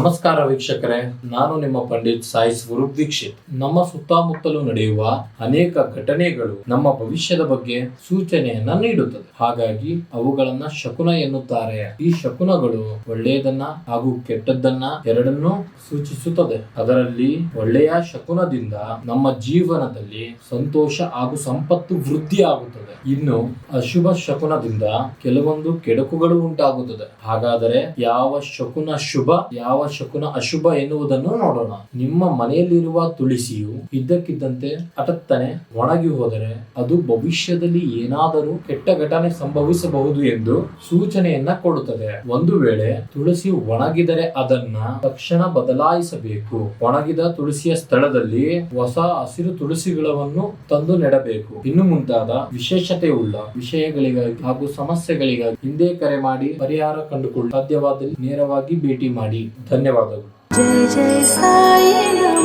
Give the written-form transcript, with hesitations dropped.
ನಮಸ್ಕಾರ ವೀಕ್ಷಕರೇ, ನಾನು ನಿಮ್ಮ ಪಂಡಿತ್ ಸಾಯಿ ಸ್ವರೂಪ್ ದೀಕ್ಷಿತ್. ನಮ್ಮ ಸುತ್ತಮುತ್ತಲು ನಡೆಯುವ ಅನೇಕ ಘಟನೆಗಳು ನಮ್ಮ ಭವಿಷ್ಯದ ಬಗ್ಗೆ ಸೂಚನೆಯನ್ನ ನೀಡುತ್ತದೆ. ಹಾಗಾಗಿ ಅವುಗಳನ್ನ ಶಕುನ ಎನ್ನುತ್ತಾರೆ. ಈ ಶಕುನಗಳು ಒಳ್ಳೆಯದನ್ನ ಹಾಗೂ ಕೆಟ್ಟದ್ದನ್ನ ಎರಡನ್ನೂ ಸೂಚಿಸುತ್ತದೆ. ಅದರಲ್ಲಿ ಒಳ್ಳೆಯ ಶಕುನದಿಂದ ನಮ್ಮ ಜೀವನದಲ್ಲಿ ಸಂತೋಷ ಹಾಗೂ ಸಂಪತ್ತು ವೃದ್ಧಿ ಆಗುತ್ತದೆ. ಇನ್ನು ಅಶುಭ ಶಕುನದಿಂದ ಕೆಲವೊಂದು ಕೆಡುಕುಗಳು ಉಂಟಾಗುತ್ತದೆ. ಹಾಗಾದರೆ ಯಾವ ಶಕುನ ಶುಭ, ಯಾವ ಶಕುನ ಅಶುಭ ಎನ್ನುವುದನ್ನು ನೋಡೋಣ. ನಿಮ್ಮ ಮನೆಯಲ್ಲಿರುವ ತುಳಸಿಯು ಇದ್ದಕ್ಕಿದ್ದಂತೆ ಅಟತ್ತನೆ ಒಣಗಿ ಹೋದರೆ ಅದು ಭವಿಷ್ಯದಲ್ಲಿ ಏನಾದರೂ ಕೆಟ್ಟ ಘಟನೆ ಸಂಭವಿಸಬಹುದು ಎಂದು ಸೂಚನೆಯನ್ನ ಕೊಡುತ್ತದೆ. ಒಂದು ವೇಳೆ ತುಳಸಿ ಒಣಗಿದರೆ ಅದನ್ನ ತಕ್ಷಣ ಬದಲಾಯಿಸಬೇಕು. ಒಣಗಿದ ತುಳಸಿಯ ಸ್ಥಳದಲ್ಲಿ ಹೊಸ ಹಸಿರು ತುಳಸಿಗಳನ್ನು ತಂದು ನೆಡಬೇಕು. ಇನ್ನು ಮುಂತಾದ ವಿಶೇಷತೆಯುಳ್ಳ ವಿಷಯಗಳಿಗಾಗಿ ಹಾಗೂ ಸಮಸ್ಯೆಗಳಿಗಾಗಿ ಹಿಂದೆ ಕರೆ ಮಾಡಿ ಪರಿಹಾರ ಕಂಡುಕೊಳ್ಳಿ. ಸಾಧ್ಯವಾದಲ್ಲಿ ನೇರವಾಗಿ ಭೇಟಿ ಮಾಡಿ. ಧನ್ಯವಾದಗಳು. ಜೈ ಜೈ ಸಾಯಿ.